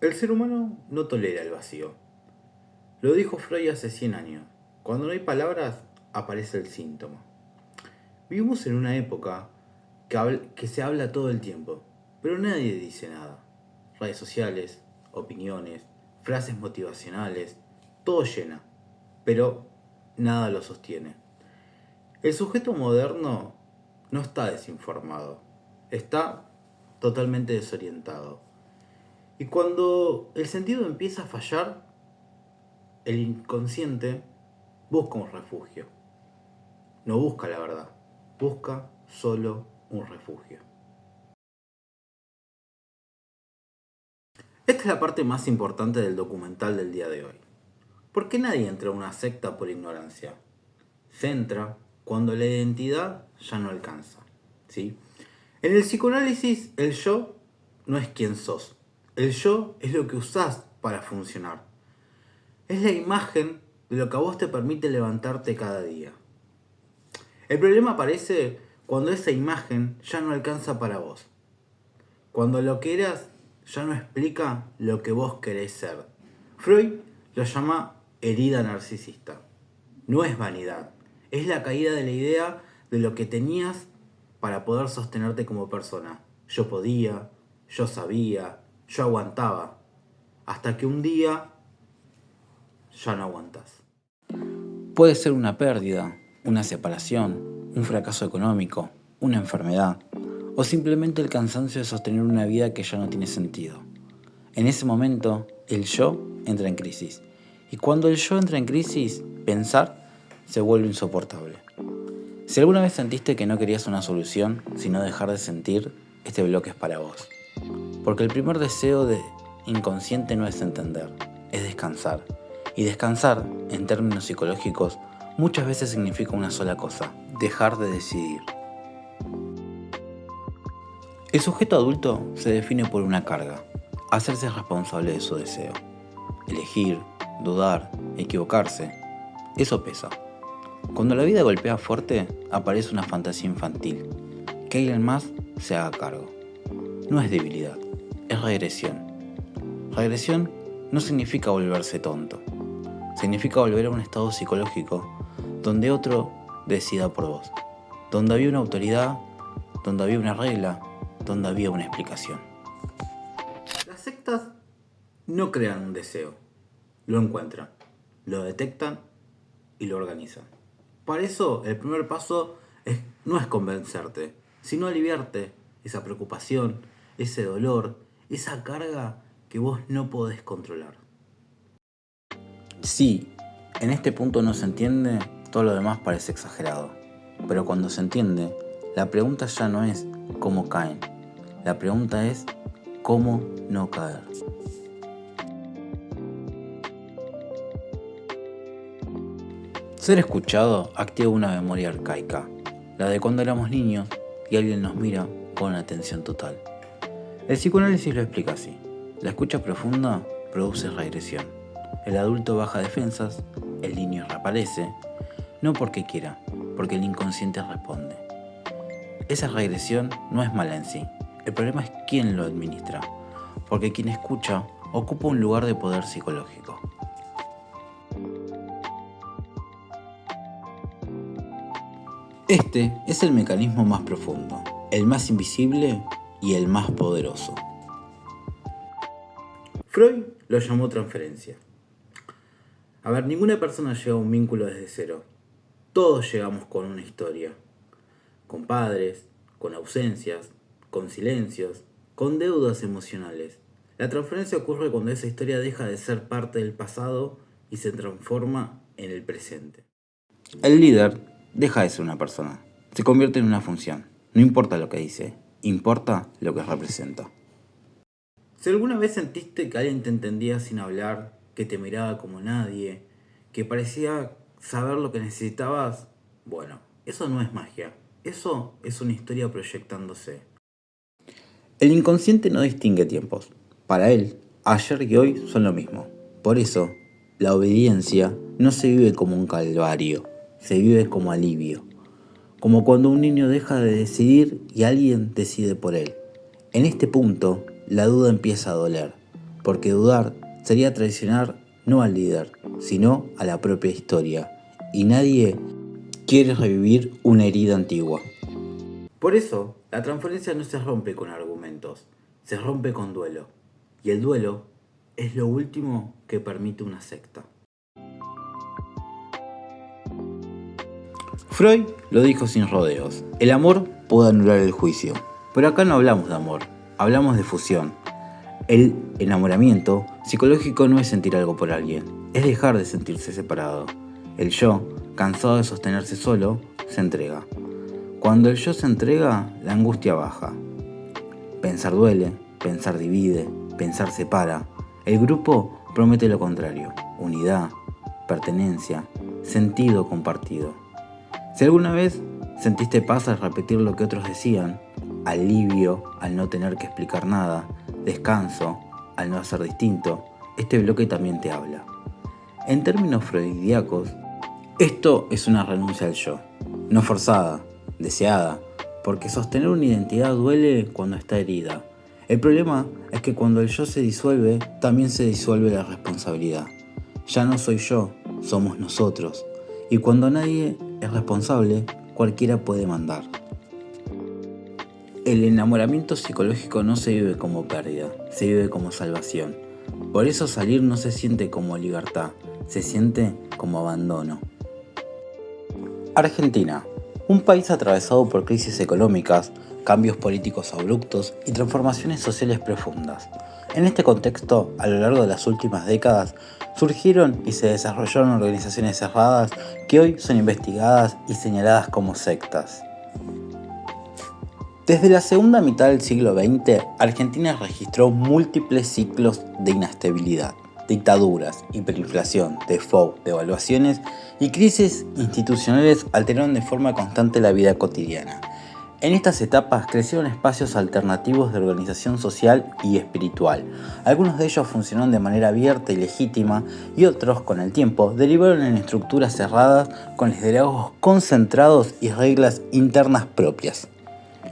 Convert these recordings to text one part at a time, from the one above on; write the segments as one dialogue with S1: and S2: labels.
S1: El ser humano no tolera el vacío. Lo dijo Freud hace 100 años. Cuando no hay palabras, aparece el síntoma. Vivimos en una época que se habla todo el tiempo, pero nadie dice nada. Redes sociales, opiniones, frases motivacionales, todo llena, pero nada lo sostiene. El sujeto moderno no está desinformado, está totalmente desorientado. Y cuando el sentido empieza a fallar, el inconsciente busca un refugio. No busca la verdad, busca solo un refugio. Esta es la parte más importante del documental del día de hoy. ¿Por qué nadie entra a una secta por ignorancia? Se entra cuando la identidad ya no alcanza. ¿Sí? En el psicoanálisis, el yo no es quien sos. El yo es lo que usás para funcionar. Es la imagen de lo que a vos te permite levantarte cada día. El problema aparece cuando esa imagen ya no alcanza para vos. Cuando lo que eras ya no explica lo que vos querés ser. Freud lo llama herida narcisista. No es vanidad, es la caída de la idea de lo que tenías para poder sostenerte como persona. Yo podía, yo sabía, yo aguantaba. Hasta que un día ya no aguantas. Puede ser una pérdida, una separación, un fracaso económico, una enfermedad, o simplemente el cansancio de sostener una vida que ya no tiene sentido. En ese momento, el yo entra en crisis. Y cuando el yo entra en crisis, pensar se vuelve insoportable. Si alguna vez sentiste que no querías una solución, sino dejar de sentir, este bloque es para vos. Porque el primer deseo de inconsciente no es entender, es descansar. Y descansar, en términos psicológicos, muchas veces significa una sola cosa: dejar de decidir. El sujeto adulto se define por una carga: hacerse responsable de su deseo. Elegir, dudar, equivocarse, eso pesa. Cuando la vida golpea fuerte, aparece una fantasía infantil: que alguien más se haga cargo. No es debilidad, es regresión. Regresión no significa volverse tonto. Significa volver a un estado psicológico donde otro decida por vos. Donde había una autoridad, donde había una regla, donde había una explicación. Las sectas no crean un deseo, lo encuentran, lo detectan y lo organizan. Para eso el primer paso no es convencerte, sino aliviarte esa preocupación, ese dolor, esa carga que vos no podés controlar. Sí, en este punto no se entiende, todo lo demás parece exagerado. Pero cuando se entiende, la pregunta ya no es cómo caen, la pregunta es cómo no caer. Ser escuchado activa una memoria arcaica, la de cuando éramos niños y alguien nos mira con atención total. El psicoanálisis lo explica así: la escucha profunda produce regresión. El adulto baja defensas, el niño reaparece, no porque quiera, porque el inconsciente responde. Esa regresión no es mala en sí, el problema es quién lo administra, porque quien escucha ocupa un lugar de poder psicológico. Este es el mecanismo más profundo, el más invisible y el más poderoso. Freud lo llamó transferencia. A ver, ninguna persona llega a un vínculo desde cero. Todos llegamos con una historia. Con padres, con ausencias, con silencios, con deudas emocionales. La transferencia ocurre cuando esa historia deja de ser parte del pasado y se transforma en el presente. El líder deja de ser una persona, se convierte en una función. No importa lo que dice, importa lo que representa. Si alguna vez sentiste que alguien te entendía sin hablar, que te miraba como nadie, que parecía saber lo que necesitabas, bueno, eso no es magia, eso es una historia proyectándose. El inconsciente no distingue tiempos. Para él, ayer y hoy son lo mismo. Por eso, la obediencia no se vive como un calvario, se vive como alivio. Como cuando un niño deja de decidir y alguien decide por él. En este punto, la duda empieza a doler, porque dudar sería traicionar no al líder, sino a la propia historia, y nadie quiere revivir una herida antigua. Por eso, la transferencia no se rompe con argumentos, se rompe con duelo, y el duelo es lo último que permite una secta. Freud lo dijo sin rodeos, el amor puede anular el juicio, pero acá no hablamos de amor, hablamos de fusión. El enamoramiento psicológico no es sentir algo por alguien, es dejar de sentirse separado. El yo, cansado de sostenerse solo, se entrega. Cuando el yo se entrega, la angustia baja. Pensar duele, pensar divide, pensar separa. El grupo promete lo contrario, unidad, pertenencia, sentido compartido. Si alguna vez sentiste paz al repetir lo que otros decían, alivio al no tener que explicar nada, descanso al no hacer distinto, este bloque también te habla. En términos freudíacos, esto es una renuncia al yo, no forzada, deseada, porque sostener una identidad duele cuando está herida. El problema es que cuando el yo se disuelve, también se disuelve la responsabilidad. Ya no soy yo, somos nosotros. Y cuando nadie es responsable, cualquiera puede mandar. El enamoramiento psicológico no se vive como pérdida, se vive como salvación. Por eso salir no se siente como libertad, se siente como abandono. Argentina, un país atravesado por crisis económicas, cambios políticos abruptos y transformaciones sociales profundas. En este contexto, a lo largo de las últimas décadas, surgieron y se desarrollaron organizaciones cerradas que hoy son investigadas y señaladas como sectas. Desde la segunda mitad del siglo XX, Argentina registró múltiples ciclos de inestabilidad, dictaduras, hiperinflación, default, devaluaciones y crisis institucionales alteraron de forma constante la vida cotidiana. En estas etapas crecieron espacios alternativos de organización social y espiritual. Algunos de ellos funcionaron de manera abierta y legítima y otros, con el tiempo, derivaron en estructuras cerradas con liderazgos concentrados y reglas internas propias.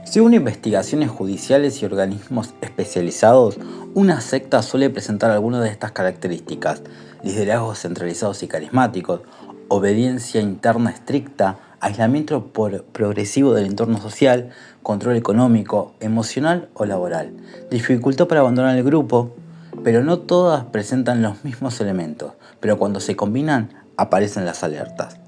S1: Según investigaciones judiciales y organismos especializados, una secta suele presentar algunas de estas características: liderazgos centralizados y carismáticos, obediencia interna estricta, aislamiento progresivo del entorno social, control económico, emocional o laboral, dificultad para abandonar el grupo, pero no todas presentan los mismos elementos, pero cuando se combinan aparecen las alertas.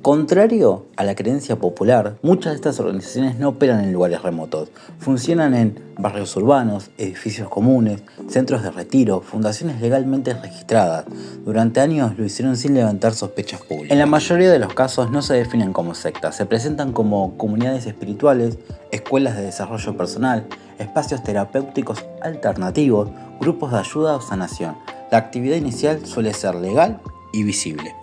S1: Contrario a la creencia popular, muchas de estas organizaciones no operan en lugares remotos, funcionan en barrios urbanos, edificios comunes, centros de retiro, fundaciones legalmente registradas. Durante años lo hicieron sin levantar sospechas públicas. En la mayoría de los casos no se definen como sectas, se presentan como comunidades espirituales, escuelas de desarrollo personal, espacios terapéuticos alternativos, grupos de ayuda o sanación. La actividad inicial suele ser legal y visible.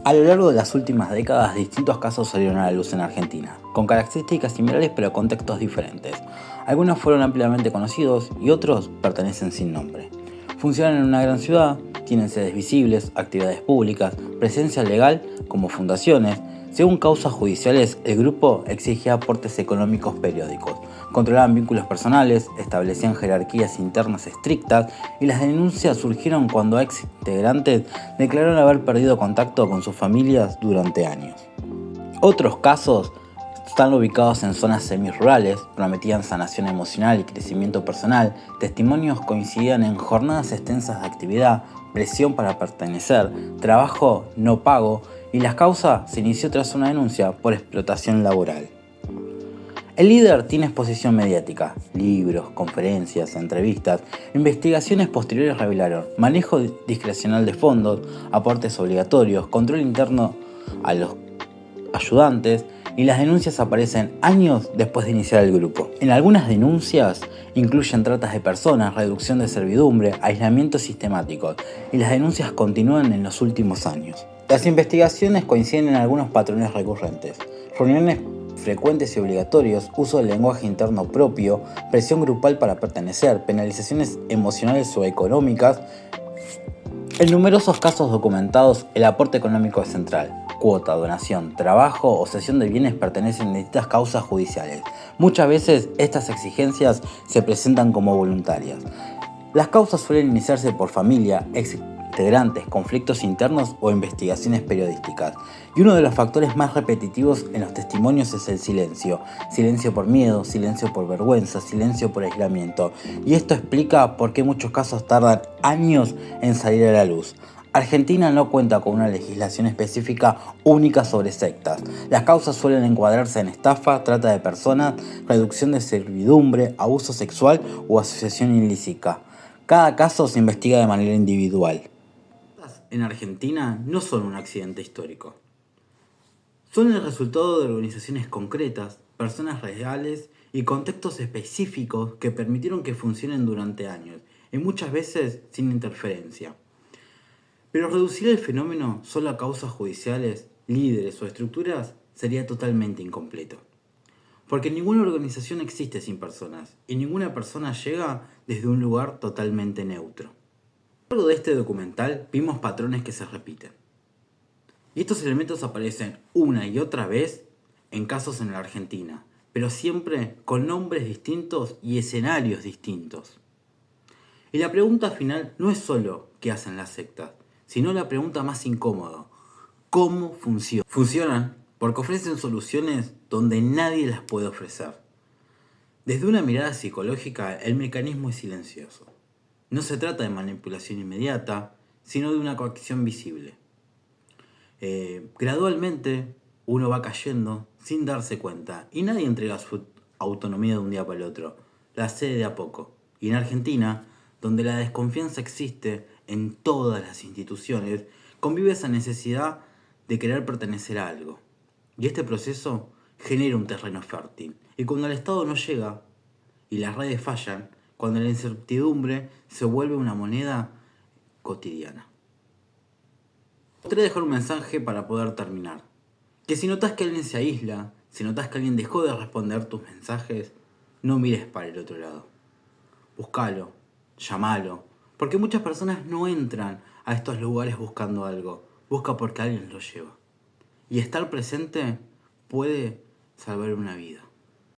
S1: A lo largo de las últimas décadas, distintos casos salieron a la luz en Argentina, con características similares pero contextos diferentes. Algunos fueron ampliamente conocidos y otros pertenecen sin nombre. Funcionan en una gran ciudad, tienen sedes visibles, actividades públicas, presencia legal como fundaciones. Según causas judiciales, el grupo exigía aportes económicos periódicos, controlaban vínculos personales, establecían jerarquías internas estrictas y las denuncias surgieron cuando ex integrantes declararon haber perdido contacto con sus familias durante años. Otros casos están ubicados en zonas semirurales, prometían sanación emocional y crecimiento personal, testimonios coincidían en jornadas extensas de actividad, presión para pertenecer, trabajo no pago, y la causa se inició tras una denuncia por explotación laboral. El líder tiene exposición mediática, libros, conferencias, entrevistas. Investigaciones posteriores revelaron manejo discrecional de fondos, aportes obligatorios, control interno a los ayudantes, y las denuncias aparecen años después de iniciar el grupo. En algunas denuncias incluyen tratas de personas, reducción de servidumbre, aislamiento sistemático, y las denuncias continúan en los últimos años. Las investigaciones coinciden en algunos patrones recurrentes: reuniones frecuentes y obligatorios, uso del lenguaje interno propio, presión grupal para pertenecer, penalizaciones emocionales o económicas. En numerosos casos documentados, el aporte económico es central. Cuota, donación, trabajo o cesión de bienes pertenecen a distintas causas judiciales. Muchas veces estas exigencias se presentan como voluntarias. Las causas suelen iniciarse por familia, ex integrantes, conflictos internos o investigaciones periodísticas. Y uno de los factores más repetitivos en los testimonios es el silencio. Silencio por miedo, silencio por vergüenza, silencio por aislamiento. Y esto explica por qué muchos casos tardan años en salir a la luz. Argentina no cuenta con una legislación específica única sobre sectas. Las causas suelen encuadrarse en estafa, trata de personas, reducción de servidumbre, abuso sexual o asociación ilícita. Cada caso se investiga de manera individual. En Argentina no son un accidente histórico. Son el resultado de organizaciones concretas, personas reales y contextos específicos que permitieron que funcionen durante años, y muchas veces sin interferencia. Pero reducir el fenómeno solo a causas judiciales, líderes o estructuras sería totalmente incompleto. Porque ninguna organización existe sin personas, y ninguna persona llega desde un lugar totalmente neutro. A lo largo de este documental vimos patrones que se repiten. Y estos elementos aparecen una y otra vez en casos en la Argentina, pero siempre con nombres distintos y escenarios distintos. Y la pregunta final no es solo qué hacen las sectas, sino la pregunta más incómoda: ¿cómo funcionan? Funcionan porque ofrecen soluciones donde nadie las puede ofrecer. Desde una mirada psicológica, el mecanismo es silencioso. No se trata de manipulación inmediata, sino de una coacción visible. Gradualmente uno va cayendo sin darse cuenta y nadie entrega su autonomía de un día para el otro. La cede de a poco. Y en Argentina, donde la desconfianza existe en todas las instituciones, convive esa necesidad de querer pertenecer a algo. Y este proceso genera un terreno fértil. Y cuando el Estado no llega y las redes fallan, cuando la incertidumbre se vuelve una moneda cotidiana. Me gustaría dejar un mensaje para poder terminar. Que si notas que alguien se aísla, si notas que alguien dejó de responder tus mensajes, no mires para el otro lado. Búscalo, llámalo, porque muchas personas no entran a estos lugares buscando algo, busca porque alguien lo lleva. Y estar presente puede salvar una vida.